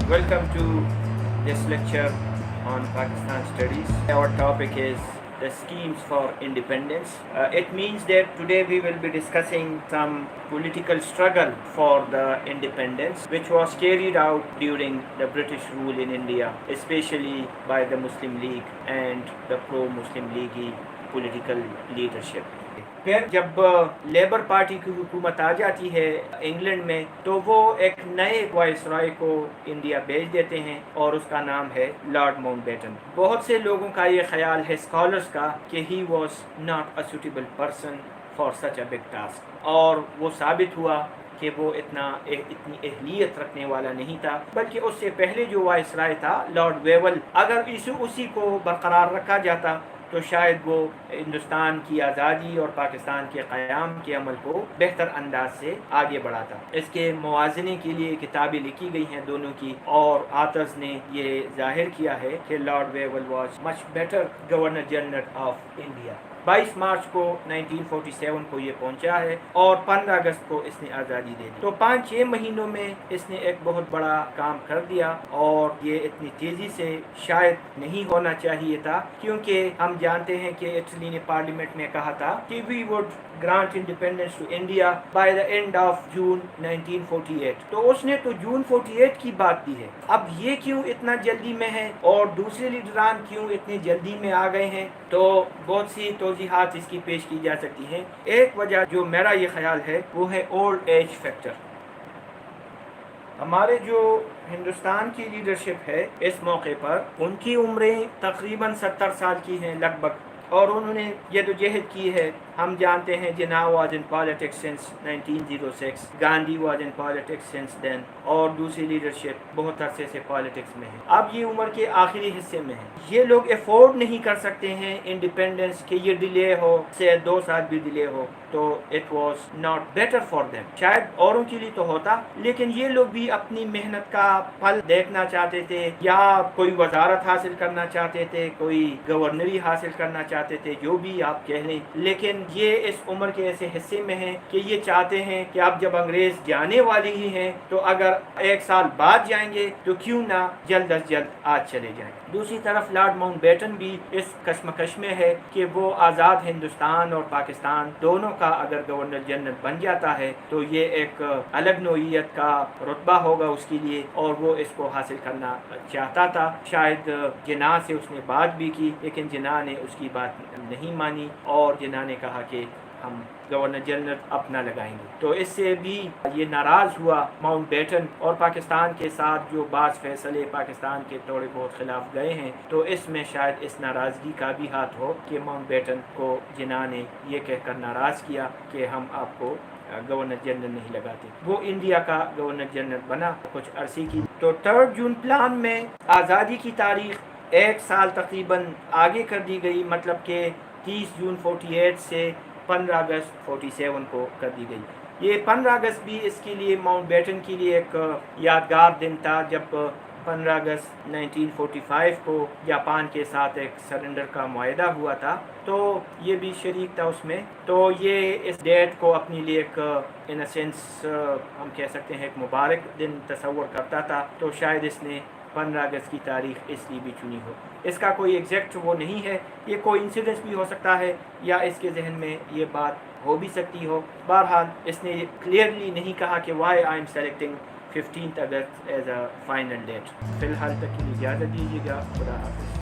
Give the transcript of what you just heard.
Welcome to this lecture on Pakistan studies. Our topic is the schemes for independence. It means that today we will be discussing some political struggle for the independence which was carried out during the British rule in India, especially by the Muslim League and the pro-Muslim League political leadership. پھر جب labour party کی حکومت آ جاتی ہے England میں تو وہ ایک نئے وائس رائے کو انڈیا بھیج دیتے ہیں اور اس کا نام ہے لارڈ ماؤنٹ بیٹن. بہت سے لوگوں کا یہ خیال ہے اسکالرس کا کہ he was not a suitable person for such a big task, اور وہ ثابت ہوا کہ وہ اتنی اہلیت رکھنے والا نہیں تھا، بلکہ اس سے پہلے جو وائس رائے تھا لارڈ ویول، اگر اسی کو برقرار رکھا جاتا تو شاید وہ ہندوستان کی آزادی اور پاکستان کے قیام کے عمل کو بہتر انداز سے آگے بڑھاتا. اس کے موازنے کے لیے کتابیں لکھی گئی ہیں دونوں کی، اور آتھرز نے یہ ظاہر کیا ہے کہ Lord Wavell was much better governor general of India. 22 March کو 1947 کو یہ پہنچا ہے اور 15 اگست کو اس نے آزادی دے دی. تو 5-6 مہینوں میں اس نے ایک بہت بڑا کام کر دیا، اور یہ اتنی تیزی سے شاید نہیں ہونا چاہیے تھا، کیونکہ ہم جانتے ہیں کہ اٹلی نے پارلیمنٹ میں کہا تھا کہ we would grant independence to India by the end of June 1948. تو اس نے تو جون 48 کی بات کی ہے. اب یہ کیوں اتنا جلدی میں ہے اور دوسرے لیڈران کیوں اتنی جلدی میں آ گئے ہیں؟ تو بہت سی توضیحات اس کی پیش کی جا سکتی ہیں. ایک وجہ جو میرا یہ خیال ہے وہ ہے اولڈ ایج فیکٹر. ہمارے جو ہندوستان کی لیڈرشپ ہے اس موقع پر، ان کی عمریں تقریباً 70 سال کی ہیں لگ بھگ، اور انہوں نے جدوجہد کی ہے. ہم جانتے ہیں Jinnah was in politics since 1906، Gandhi was in politics since then, اور دوسری لیڈرشپ بہت عرصے سے پالیٹکس میں ہے. اب یہ عمر کے آخری حصے میں ہے. یہ لوگ افورڈ نہیں کر سکتے ہیں انڈیپینڈنس کہ یہ ڈیلے ہو، سے 2 سال بھی ڈیلے ہو. تو it was not better for them. شاید اوروں کے لیے تو ہوتا، لیکن یہ لوگ بھی اپنی محنت کا پھل دیکھنا چاہتے تھے، یا کوئی وزارت حاصل کرنا چاہتے تھے، کوئی گورنری حاصل کرنا چاہتے تھے، جو بھی آپ کہہ لیں. لیکن یہ اس عمر کے ایسے حصے میں ہیں کہ یہ چاہتے ہیں کہ اب جب انگریز جانے والی ہی ہیں تو اگر 1 سال بعد جائیں گے تو کیوں نہ جلد از جلد آج چلے جائیں. دوسری طرف لارڈ ماؤنٹ بیٹن بھی اس کشمکش میں ہے کہ وہ آزاد ہندوستان اور پاکستان دونوں کا اگر گورنر جنرل بن جاتا ہے تو یہ ایک الگ نوعیت کا رتبہ ہوگا اس کے لیے، اور وہ اس کو حاصل کرنا چاہتا تھا. شاید جناح سے اس نے بات بھی کی، لیکن جناح نے اس کی بات نہیں مانی، اور جناح نے کہا کہ ہم گورنر جنرل اپنا لگائیں گے. تو اس سے بھی یہ ناراض ہوا ماؤنٹ بیٹن، اور پاکستان کے ساتھ جو بعض فیصلے پاکستان کے تھوڑے بہت خلاف گئے ہیں، تو اس میں شاید اس ناراضگی کا بھی ہاتھ ہو کہ ماؤنٹ بیٹن کو جناح نے یہ کہہ کر ناراض کیا کہ ہم آپ کو گورنر جنرل نہیں لگاتے. وہ انڈیا کا گورنر جنرل بنا کچھ عرصے کی. تو 3 جون پلان میں آزادی کی تاریخ 1 سال تقریباً آگے کر دی گئی، مطلب کہ 30 جون 48 سے 15 اگست 47 کو کر دی گئی. یہ 15 اگست بھی اس کے لیے ماؤنٹ بیٹن کے لیے ایک یادگار دن تھا، جب 15 اگست 1945 کو جاپان کے ساتھ ایک سرنڈر کا معاہدہ ہوا تھا، تو یہ بھی شریک تھا اس میں. تو یہ اس ڈیٹ کو اپنے لیے ایک ان سینس ہم کہہ سکتے ہیں ایک مبارک دن تصور کرتا تھا. تو شاید اس نے 15 اگست کی تاریخ اس لیے بھی چنی ہو. اس کا کوئی ایگزیکٹ وہ نہیں ہے، یہ کوئی انسیڈنس بھی ہو سکتا ہے، یا اس کے ذہن میں یہ بات ہو بھی سکتی ہو. بہرحال اس نے کلیئرلی نہیں کہا کہ وائی آئی ایم سلیکٹنگ 15 اگست ایز اے فائنل ڈیٹ. فی الحال تک کی اجازت دیجیے گا. خدا حافظ.